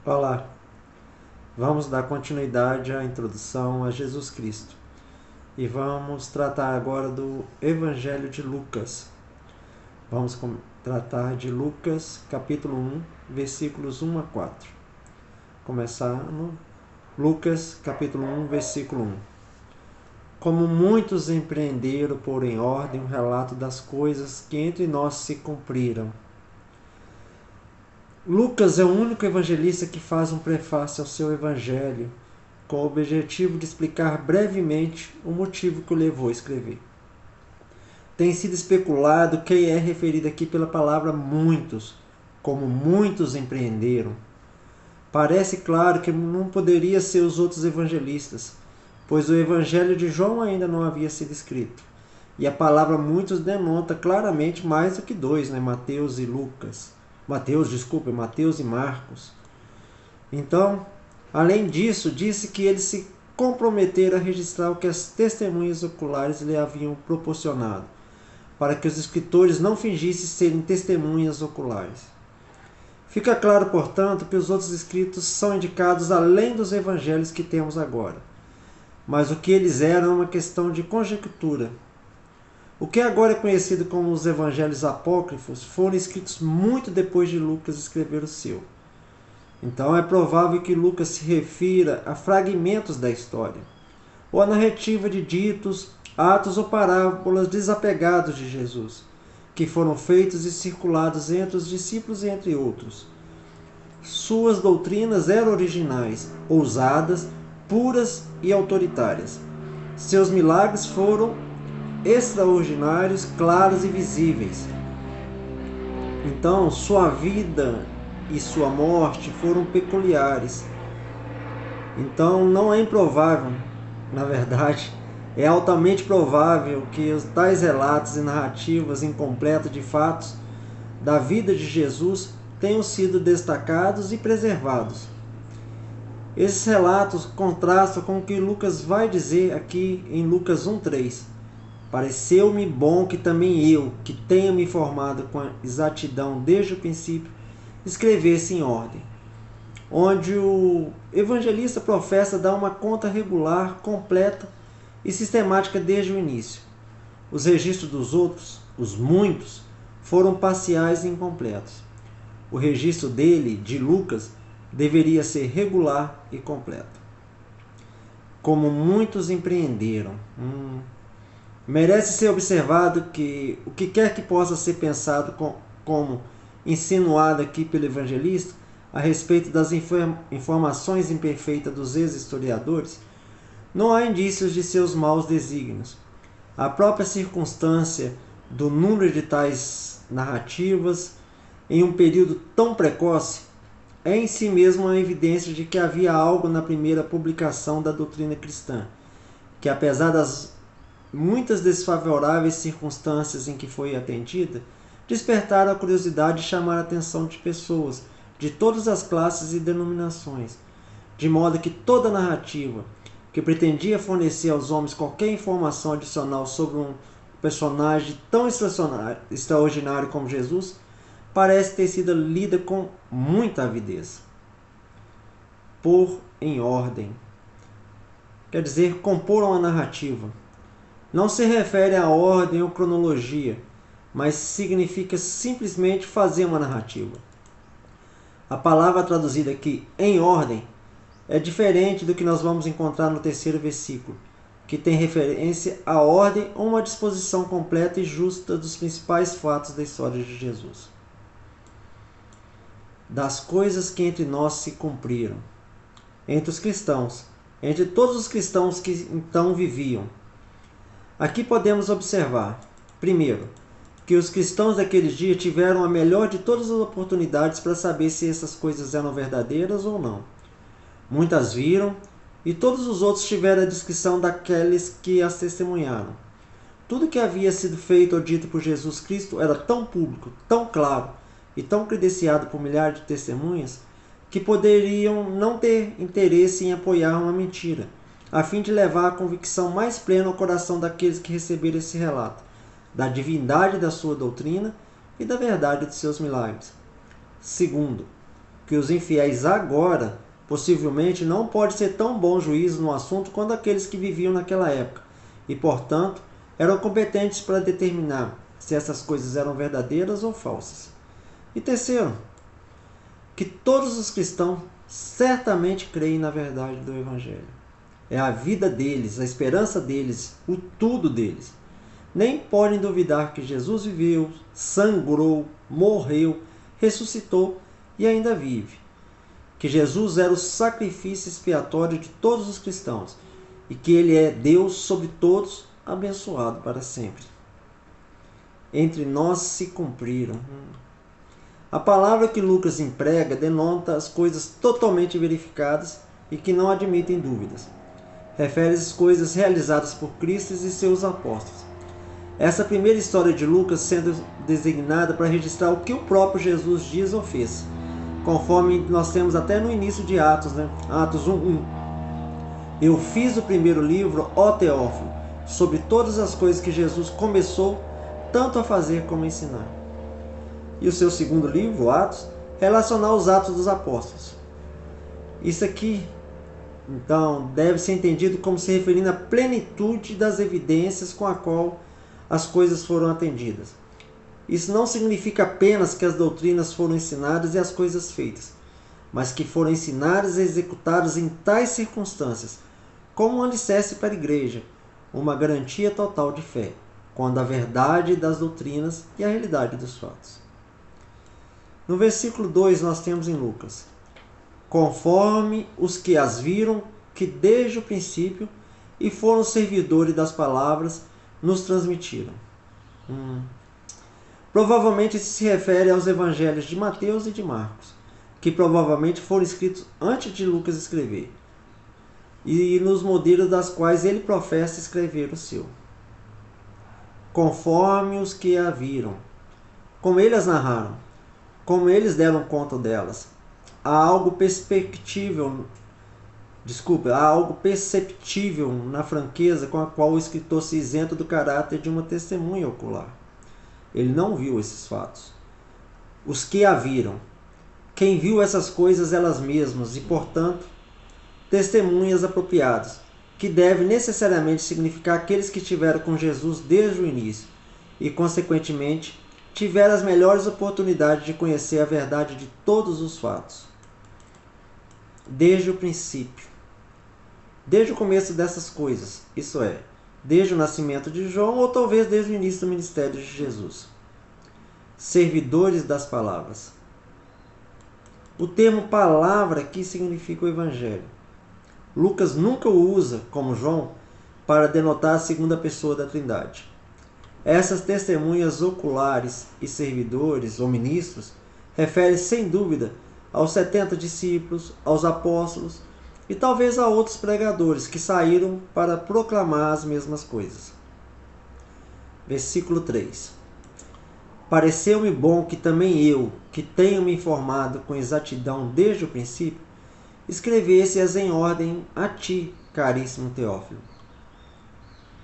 Olá, vamos dar continuidade à introdução a Jesus Cristo e vamos tratar agora do Evangelho de Lucas. Vamos tratar de Lucas, capítulo 1, versículos 1 a 4. Começando, Lucas, capítulo 1, versículo 1. Como muitos empreenderam por em ordem o relato das coisas que entre nós se cumpriram. Lucas é o único evangelista que faz um prefácio ao seu evangelho, com o objetivo de explicar brevemente o motivo que o levou a escrever. Tem sido especulado quem é referido aqui pela palavra muitos, como muitos empreenderam. Parece claro que não poderia ser os outros evangelistas, pois o evangelho de João ainda não havia sido escrito. E a palavra muitos denota claramente mais do que dois, Mateus e Marcos. Então, além disso, disse que ele se comprometeram a registrar o que as testemunhas oculares lhe haviam proporcionado, para que os escritores não fingissem serem testemunhas oculares. Fica claro, portanto, que os outros escritos são indicados além dos evangelhos que temos agora. Mas o que eles eram é uma questão de conjectura. O que agora é conhecido como os evangelhos apócrifos foram escritos muito depois de Lucas escrever o seu. Então é provável que Lucas se refira a fragmentos da história, ou a narrativa de ditos, atos ou parábolas desapegados de Jesus, que foram feitos e circulados entre os discípulos e entre outros. Suas doutrinas eram originais, ousadas, puras e autoritárias. Seus milagres foram extraordinários, claros e visíveis. Então, sua vida e sua morte foram peculiares. Então, não é improvável, na verdade, é altamente provável que os tais relatos e narrativas incompletas de fatos da vida de Jesus tenham sido destacados e preservados. Esses relatos contrastam com o que Lucas vai dizer aqui em Lucas 1,3. Pareceu-me bom que também eu, que tenha me informado com exatidão desde o princípio, escrevesse em ordem, onde o evangelista professa dar uma conta regular, completa e sistemática desde o início. Os registros dos outros, os muitos, foram parciais e incompletos. O registro dele, de Lucas, deveria ser regular e completo. Como muitos empreenderam. Merece ser observado que o que quer que possa ser pensado como insinuado aqui pelo evangelista a respeito das informações imperfeitas dos ex-historiadores, não há indícios de seus maus desígnios. A própria circunstância do número de tais narrativas em um período tão precoce é em si mesmo uma evidência de que havia algo na primeira publicação da doutrina cristã, que apesar das muitas desfavoráveis circunstâncias em que foi atendida, despertaram a curiosidade e chamaram a atenção de pessoas de todas as classes e denominações, de modo que toda narrativa que pretendia fornecer aos homens qualquer informação adicional sobre um personagem tão extraordinário como Jesus parece ter sido lida com muita avidez. Pôr em ordem quer dizer compor uma narrativa. Não se refere a ordem ou cronologia, mas significa simplesmente fazer uma narrativa. A palavra traduzida aqui em ordem é diferente do que nós vamos encontrar no terceiro versículo, que tem referência à ordem ou uma disposição completa e justa dos principais fatos da história de Jesus. Das coisas que entre nós se cumpriram. Entre os cristãos, entre todos os cristãos que então viviam. Aqui podemos observar, primeiro, que os cristãos daqueles dias tiveram a melhor de todas as oportunidades para saber se essas coisas eram verdadeiras ou não. Muitas viram, e todos os outros tiveram a descrição daqueles que as testemunharam. Tudo que havia sido feito ou dito por Jesus Cristo era tão público, tão claro e tão credenciado por milhares de testemunhas que poderiam não ter interesse em apoiar uma mentira, a fim de levar a convicção mais plena ao coração daqueles que receberam esse relato, da divindade da sua doutrina e da verdade de seus milagres. Segundo, que os infiéis agora, possivelmente, não podem ser tão bom juízo no assunto quanto aqueles que viviam naquela época, e, portanto, eram competentes para determinar se essas coisas eram verdadeiras ou falsas. E terceiro, que todos os cristãos certamente creem na verdade do Evangelho. É a vida deles, a esperança deles, o tudo deles. Nem podem duvidar que Jesus viveu, sangrou, morreu, ressuscitou e ainda vive. Que Jesus era o sacrifício expiatório de todos os cristãos e que Ele é Deus sobre todos, abençoado para sempre. Entre nós se cumpriram. A palavra que Lucas emprega denota as coisas totalmente verificadas e que não admitem dúvidas. Refere-se às coisas realizadas por Cristo e seus apóstolos. Essa primeira história de Lucas sendo designada para registrar o que o próprio Jesus diz ou fez, conforme nós temos até no início de Atos, Atos 1:1. Eu fiz o primeiro livro, ó Teófilo, sobre todas as coisas que Jesus começou tanto a fazer como a ensinar. E o seu segundo livro, Atos, relacionar os Atos dos Apóstolos. Isso aqui, então, deve ser entendido como se referindo à plenitude das evidências com a qual as coisas foram atendidas. Isso não significa apenas que as doutrinas foram ensinadas e as coisas feitas, mas que foram ensinadas e executadas em tais circunstâncias, como um alicerce para a igreja, uma garantia total de fé, quando a verdade das doutrinas e a realidade dos fatos. No versículo 2 nós temos em Lucas: conforme os que as viram, que desde o princípio e foram servidores das palavras, nos transmitiram. Provavelmente isso se refere aos evangelhos de Mateus e de Marcos, que provavelmente foram escritos antes de Lucas escrever, e nos modelos das quais ele professa escrever o seu. Conforme os que a viram, como eles as narraram, como eles deram conta delas, há algo perceptível na franqueza com a qual o escritor se isenta do caráter de uma testemunha ocular. Ele não viu esses fatos. Os que a viram, quem viu essas coisas elas mesmas e, portanto, testemunhas apropriadas, que deve necessariamente significar aqueles que estiveram com Jesus desde o início e, consequentemente, tiveram as melhores oportunidades de conhecer a verdade de todos os fatos. Desde o princípio, desde o começo dessas coisas, isso é, desde o nascimento de João ou talvez desde o início do ministério de Jesus. Servidores das palavras. O termo palavra aqui significa o Evangelho. Lucas nunca o usa, como João, para denotar a segunda pessoa da Trindade. Essas testemunhas oculares e servidores ou ministros referem-se sem dúvida aos 70 discípulos, aos apóstolos e talvez a outros pregadores que saíram para proclamar as mesmas coisas. Versículo 3. Pareceu-me bom que também eu, que tenho me informado com exatidão desde o princípio, escrevesse-as em ordem a ti, caríssimo Teófilo.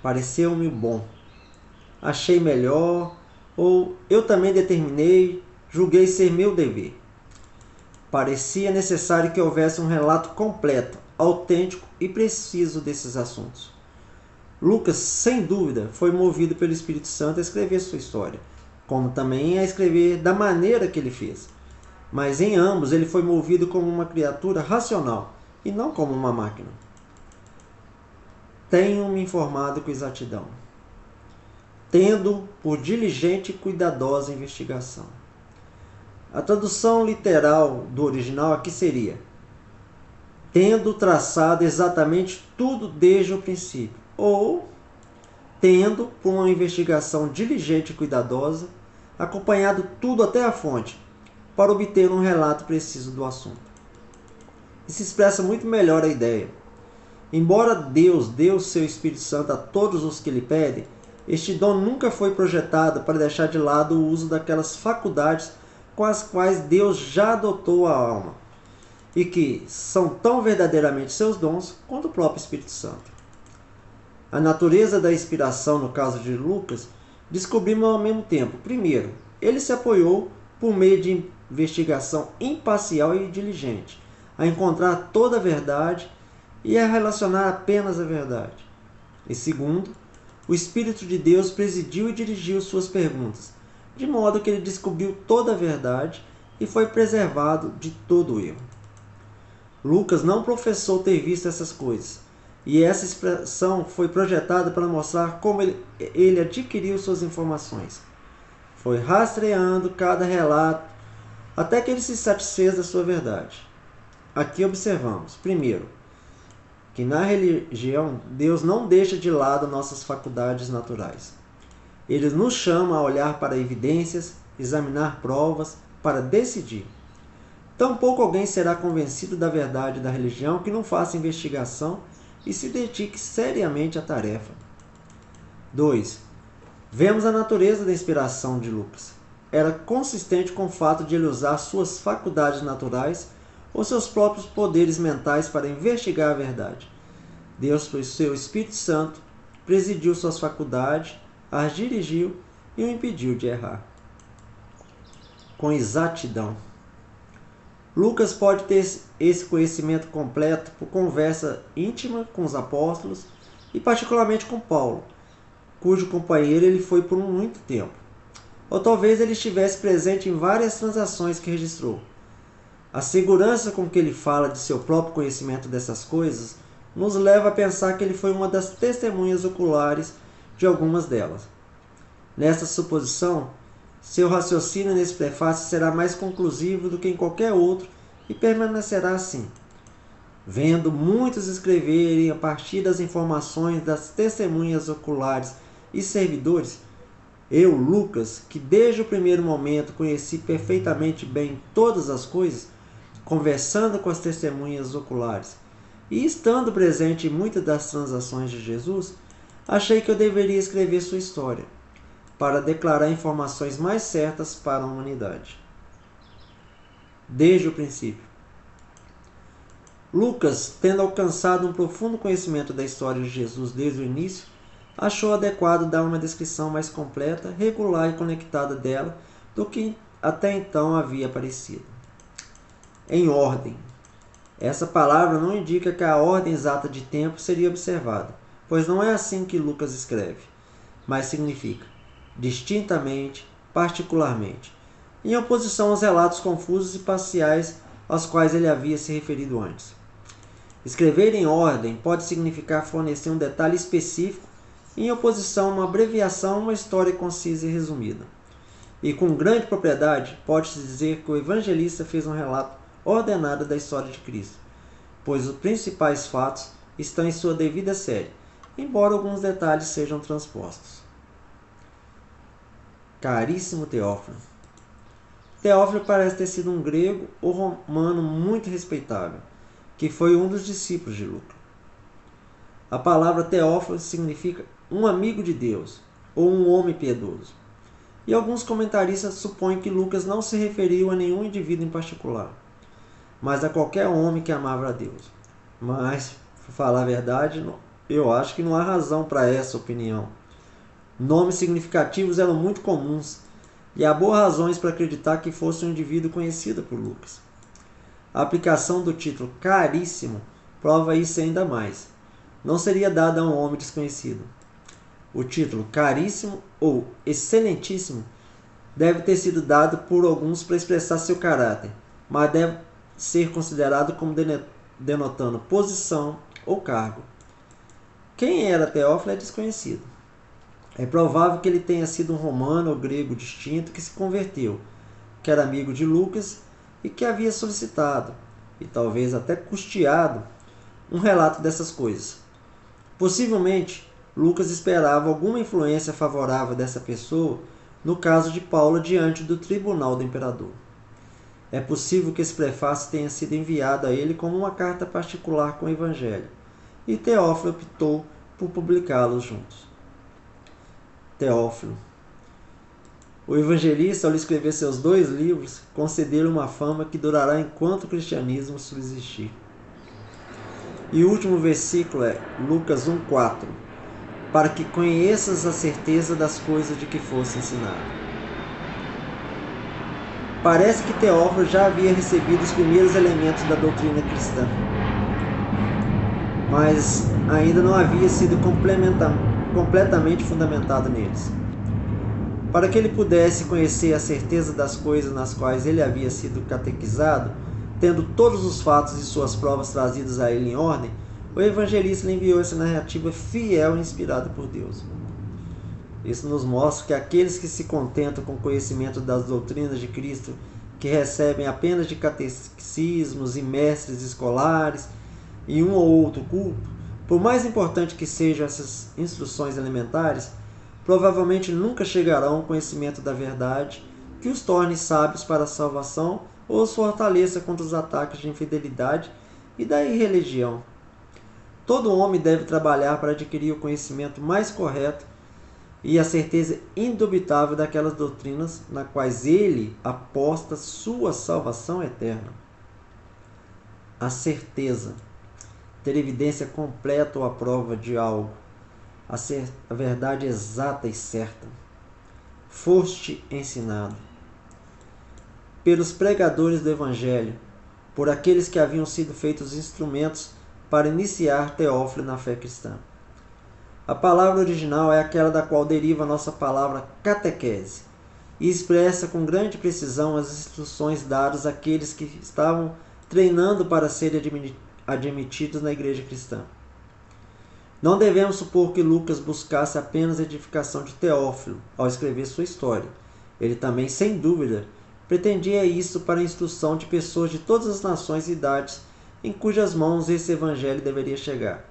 Pareceu-me bom. Achei melhor, ou eu também determinei, julguei ser meu dever. Parecia necessário que houvesse um relato completo, autêntico e preciso desses assuntos. Lucas, sem dúvida, foi movido pelo Espírito Santo a escrever sua história, como também a escrever da maneira que ele fez. Mas em ambos ele foi movido como uma criatura racional e não como uma máquina. Tenho me informado com exatidão, tendo por diligente e cuidadosa investigação. A tradução literal do original aqui seria: tendo traçado exatamente tudo desde o princípio, ou tendo, por uma investigação diligente e cuidadosa, acompanhado tudo até a fonte, para obter um relato preciso do assunto. Isso expressa muito melhor a ideia. Embora Deus dê o seu Espírito Santo a todos os que lhe pedem, este dom nunca foi projetado para deixar de lado o uso daquelas faculdades com as quais Deus já dotou a alma, e que são tão verdadeiramente seus dons quanto o próprio Espírito Santo. A natureza da inspiração no caso de Lucas descobrimos ao mesmo tempo. Primeiro, ele se apoiou por meio de investigação imparcial e diligente, a encontrar toda a verdade e a relacionar apenas a verdade. E segundo, o Espírito de Deus presidiu e dirigiu suas perguntas, de modo que ele descobriu toda a verdade e foi preservado de todo o erro. Lucas não professou ter visto essas coisas, e essa expressão foi projetada para mostrar como ele adquiriu suas informações. Foi rastreando cada relato até que ele se satisfez da sua verdade. Aqui observamos, primeiro, que na religião Deus não deixa de lado nossas faculdades naturais. Ele nos chama a olhar para evidências, examinar provas, para decidir. Tampouco alguém será convencido da verdade da religião que não faça investigação e se dedique seriamente à tarefa. 2. Vemos a natureza da inspiração de Lucas. Era consistente com o fato de ele usar suas faculdades naturais ou seus próprios poderes mentais para investigar a verdade. Deus, por seu Espírito Santo, presidiu suas faculdades, as dirigiu e o impediu de errar. Com exatidão. Lucas pode ter esse conhecimento completo por conversa íntima com os apóstolos e particularmente com Paulo, cujo companheiro ele foi por muito tempo. Ou talvez ele estivesse presente em várias transações que registrou. A segurança com que ele fala de seu próprio conhecimento dessas coisas nos leva a pensar que ele foi uma das testemunhas oculares de algumas delas. Nesta suposição, seu raciocínio nesse prefácio será mais conclusivo do que em qualquer outro e permanecerá assim. Vendo muitos escreverem a partir das informações das testemunhas oculares e servidores, eu, Lucas, que desde o primeiro momento conheci perfeitamente bem todas as coisas, conversando com as testemunhas oculares e estando presente em muitas das transações de Jesus, achei que eu deveria escrever sua história, para declarar informações mais certas para a humanidade. Desde o princípio. Lucas, tendo alcançado um profundo conhecimento da história de Jesus desde o início, achou adequado dar uma descrição mais completa, regular e conectada dela do que até então havia aparecido. Em ordem. Essa palavra não indica que a ordem exata de tempo seria observada, pois não é assim que Lucas escreve, mas significa distintamente, particularmente, em oposição aos relatos confusos e parciais aos quais ele havia se referido antes. Escrever em ordem pode significar fornecer um detalhe específico em oposição a uma abreviação a uma história concisa e resumida. E com grande propriedade pode-se dizer que o evangelista fez um relato ordenado da história de Cristo, pois os principais fatos estão em sua devida série, embora alguns detalhes sejam transpostos. Caríssimo Teófilo. Teófilo parece ter sido um grego ou romano muito respeitável, que foi um dos discípulos de Lucas. A palavra Teófilo significa um amigo de Deus, ou um homem piedoso. E alguns comentaristas supõem que Lucas não se referiu a nenhum indivíduo em particular, mas a qualquer homem que amava a Deus. Mas, para falar a verdade, eu acho que não há razão para essa opinião. Nomes significativos eram muito comuns, e há boas razões para acreditar que fosse um indivíduo conhecido por Lucas. A aplicação do título caríssimo prova isso ainda mais. Não seria dado a um homem desconhecido. O título caríssimo ou excelentíssimo deve ter sido dado por alguns para expressar seu caráter, mas deve ser considerado como denotando posição ou cargo. Quem era Teófilo é desconhecido. É provável que ele tenha sido um romano ou grego distinto que se converteu, que era amigo de Lucas e que havia solicitado, e talvez até custeado, um relato dessas coisas. Possivelmente, Lucas esperava alguma influência favorável dessa pessoa no caso de Paulo diante do tribunal do imperador. É possível que esse prefácio tenha sido enviado a ele como uma carta particular com o Evangelho, e Teófilo optou por publicá-los juntos. Teófilo. O evangelista, ao escrever seus 2 livros, concedeu uma fama que durará enquanto o cristianismo subsistir. E o último versículo é Lucas 1,4, para que conheças a certeza das coisas de que fosse ensinado. Parece que Teófilo já havia recebido os primeiros elementos da doutrina cristã, mas ainda não havia sido completamente fundamentado neles. Para que ele pudesse conhecer a certeza das coisas nas quais ele havia sido catequizado, tendo todos os fatos e suas provas trazidos a ele em ordem, o evangelista lhe enviou essa narrativa fiel e inspirada por Deus. Isso nos mostra que aqueles que se contentam com o conhecimento das doutrinas de Cristo, que recebem apenas de catecismos e mestres escolares e um ou outro culto, por mais importante que sejam essas instruções elementares, provavelmente nunca chegarão ao conhecimento da verdade que os torne sábios para a salvação ou os fortaleça contra os ataques de infidelidade e da irreligião. Todo homem deve trabalhar para adquirir o conhecimento mais correto e a certeza indubitável daquelas doutrinas na quais ele aposta sua salvação eterna. A certeza, ter evidência completa ou a prova de algo, a verdade exata e certa. Foste ensinado pelos pregadores do Evangelho, por aqueles que haviam sido feitos instrumentos para iniciar Teófilo na fé cristã. A palavra original é aquela da qual deriva a nossa palavra catequese, e expressa com grande precisão as instruções dadas àqueles que estavam treinando para serem admitidos na igreja cristã. Não devemos supor que Lucas buscasse apenas a edificação de Teófilo ao escrever sua história. Ele também, sem dúvida, pretendia isso para a instrução de pessoas de todas as nações e idades em cujas mãos esse evangelho deveria chegar,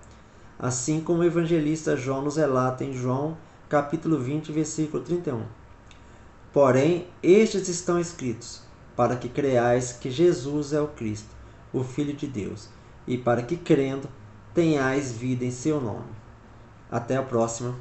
assim como o evangelista João nos relata em João, capítulo 20, versículo 31. Porém, estes estão escritos, para que creais que Jesus é o Cristo, o Filho de Deus, e para que, crendo, tenhais vida em seu nome. Até a próxima.